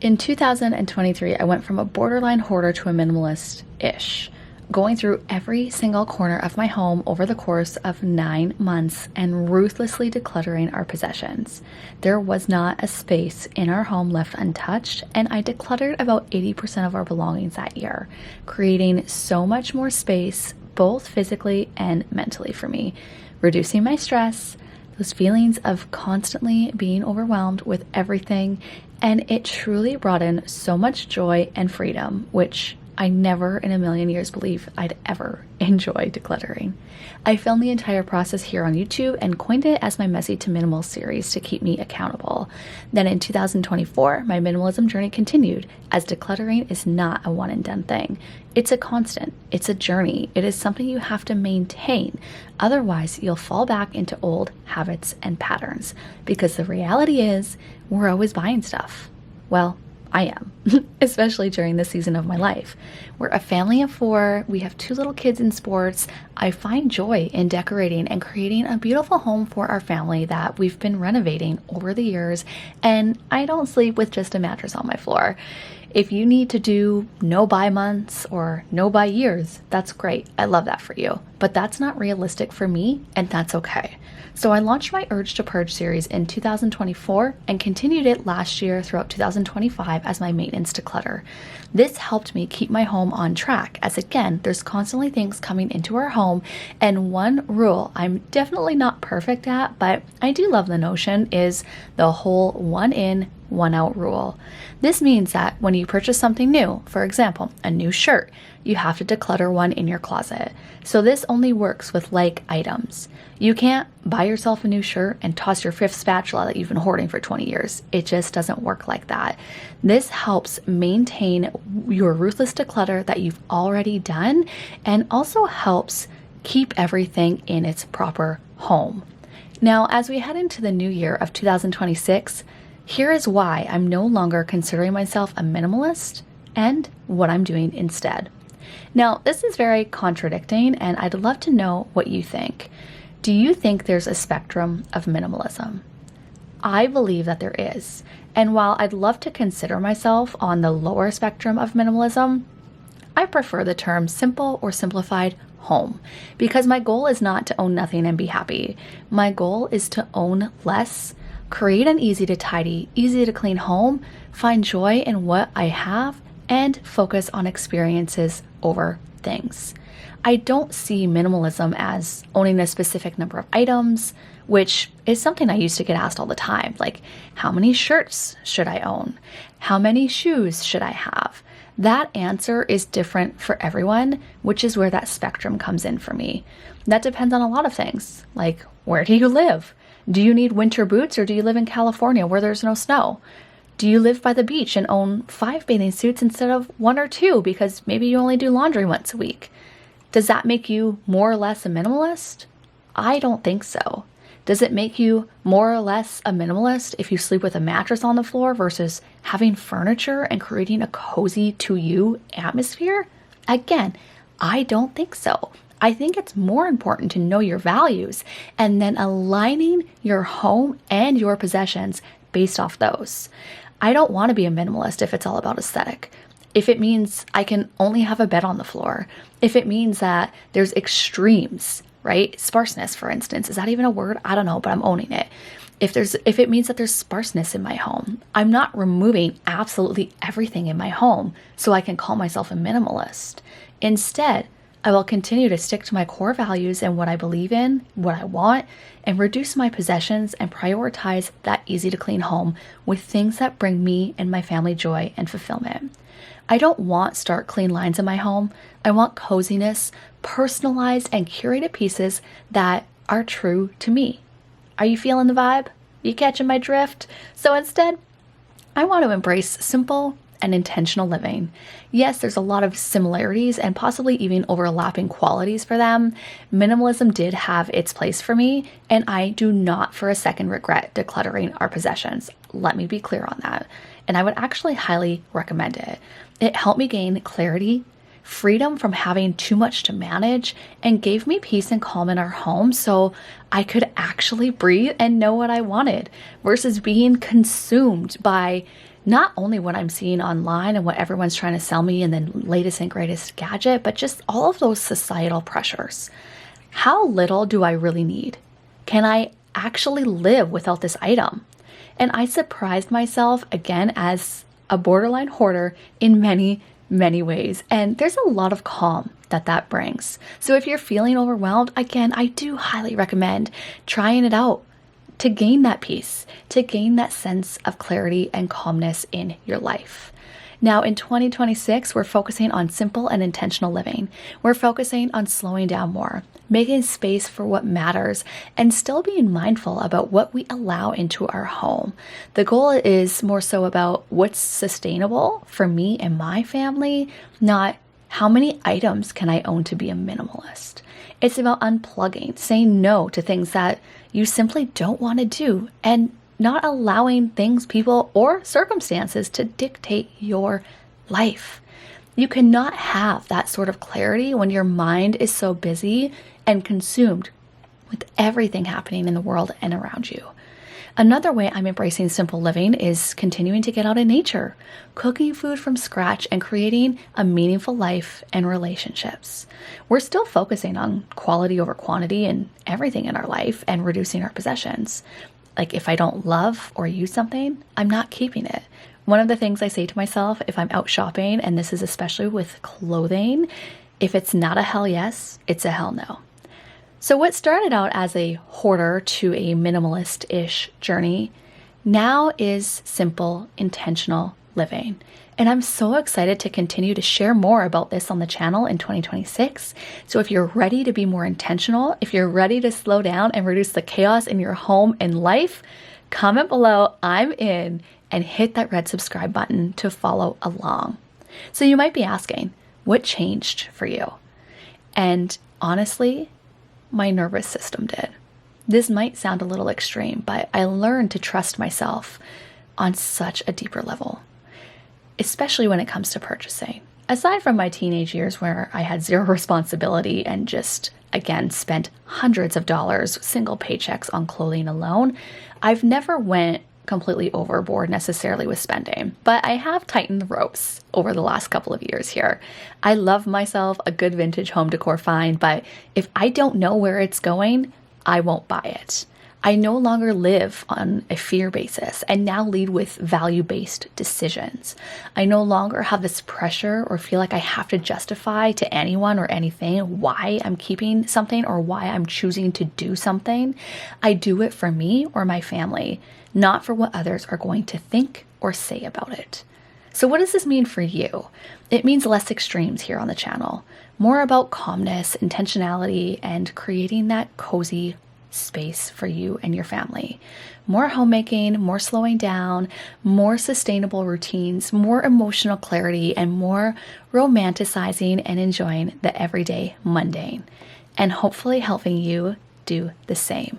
In 2023, I went from a borderline hoarder to a minimalist-ish, going through every single corner of my home over the course of 9 months and ruthlessly decluttering our possessions. There was not a space in our home left untouched, and I decluttered about 80% of our belongings that year, creating so much more space, both physically and mentally for me, reducing my stress, those feelings of constantly being overwhelmed with everything, and it truly brought in so much joy and freedom, which I never in a million years believe I'd ever enjoy decluttering. I filmed the entire process here on YouTube and coined it as my Messy to Minimal series to keep me accountable. Then in 2024, my minimalism journey continued, as decluttering is not a one and done thing. It's a constant, it's a journey, it is something you have to maintain. Otherwise, you'll fall back into old habits and patterns, because the reality is we're always buying stuff. Well, I am, especially during this season of my life. We're a family of 4. We have 2 little kids in sports. I find joy in decorating and creating a beautiful home for our family that we've been renovating over the years. And I don't sleep with just a mattress on my floor. If you need to do no buy months or no buy years, that's great. I love that for you. But that's not realistic for me, and that's okay. So I launched my Urge to Purge series in 2024 and continued it last year throughout 2025 as my maintenance declutter. This helped me keep my home on track, as again, there's constantly things coming into our home, and one rule I'm definitely not perfect at, but I do love the notion, is the whole 1 in, 1 out rule. This means that when you purchase something new, for example, a new shirt, you have to declutter one in your closet. So this only works with like items. You can't buy yourself a new shirt and toss your 5th spatula that you've been hoarding for 20 years. It just doesn't work like that. This helps maintain your ruthless declutter that you've already done, and also helps keep everything in its proper home. Now, as we head into the new year of 2026, here is why I'm no longer considering myself a minimalist and what I'm doing instead. Now, this is very contradicting, and I'd love to know what you think. Do you think there's a spectrum of minimalism? I believe that there is. And while I'd love to consider myself on the lower spectrum of minimalism, I prefer the term simple or simplified home, because my goal is not to own nothing and be happy. My goal is to own less, create an easy to tidy, easy to clean home, find joy in what I have, and focus on experiences over things. I don't see minimalism as owning a specific number of items, which is something I used to get asked all the time. Like, how many shirts should I own? How many shoes should I have? That answer is different for everyone, which is where that spectrum comes in for me. That depends on a lot of things, like, where do you live? Do you need winter boots, or do you live in California where there's no snow? Do you live by the beach and own 5 bathing suits instead of 1 or 2 because maybe you only do laundry once a week? Does that make you more or less a minimalist? I don't think so. Does it make you more or less a minimalist if you sleep with a mattress on the floor versus having furniture and creating a cozy to you atmosphere? Again, I don't think so. I think it's more important to know your values and then aligning your home and your possessions based off those. I don't want to be a minimalist if it's all about aesthetic. If it means I can only have a bed on the floor, if it means that there's extremes, right? Sparseness, for instance. Is that even a word? I don't know, but I'm owning it. If it means that there's sparseness in my home, I'm not removing absolutely everything in my home so I can call myself a minimalist. Instead, I will continue to stick to my core values and what I believe in, what I want, and reduce my possessions and prioritize that easy to clean home with things that bring me and my family joy and fulfillment. I don't want stark, clean lines in my home. I want coziness, personalized and curated pieces that are true to me. Are you feeling the vibe? You catching my drift? So instead, I want to embrace simple and intentional living. Yes, there's a lot of similarities and possibly even overlapping qualities for them. Minimalism did have its place for me, and I do not for a second regret decluttering our possessions. Let me be clear on that. And I would actually highly recommend it. It helped me gain clarity, freedom from having too much to manage, and gave me peace and calm in our home so I could actually breathe and know what I wanted versus being consumed by not only what I'm seeing online and what everyone's trying to sell me and the latest and greatest gadget, but just all of those societal pressures. How little do I really need? Can I actually live without this item? And I surprised myself again as a borderline hoarder in many, many ways. And there's a lot of calm that brings. So if you're feeling overwhelmed, again, I do highly recommend trying it out to gain that peace, to gain that sense of clarity and calmness in your life. Now in 2026, we're focusing on simple and intentional living. We're focusing on slowing down more, making space for what matters, and still being mindful about what we allow into our home. The goal is more so about what's sustainable for me and my family, not how many items can I own to be a minimalist. It's about unplugging, saying no to things that you simply don't want to do, and not allowing things, people, or circumstances to dictate your life. You cannot have that sort of clarity when your mind is so busy and consumed with everything happening in the world and around you. Another way I'm embracing simple living is continuing to get out in nature, cooking food from scratch, and creating a meaningful life and relationships. We're still focusing on quality over quantity in everything in our life and reducing our possessions. Like if I don't love or use something, I'm not keeping it. One of the things I say to myself if I'm out shopping, and this is especially with clothing, if it's not a hell yes, it's a hell no. So what started out as a hoarder to a minimalist-ish journey now is simple, intentional living. And I'm so excited to continue to share more about this on the channel in 2026. So if you're ready to be more intentional, if you're ready to slow down and reduce the chaos in your home and life, comment below, I'm in, and hit that red subscribe button to follow along. So you might be asking, what changed for you? And honestly, my nervous system did. This might sound a little extreme, but I learned to trust myself on such a deeper level, especially when it comes to purchasing. Aside from my teenage years where I had zero responsibility and just, again, spent hundreds of dollars, single paychecks on clothing alone, I've never went completely overboard necessarily with spending, but I have tightened the ropes over the last couple of years here. I love myself a good vintage home decor find, but if I don't know where it's going, I won't buy it. I no longer live on a fear basis and now lead with value-based decisions. I no longer have this pressure or feel like I have to justify to anyone or anything why I'm keeping something or why I'm choosing to do something. I do it for me or my family, not for what others are going to think or say about it. So what does this mean for you? It means less extremes here on the channel, more about calmness, intentionality, and creating that cozy space for you and your family. More homemaking, more slowing down, more sustainable routines, more emotional clarity, and more romanticizing and enjoying the everyday mundane, and hopefully helping you do the same.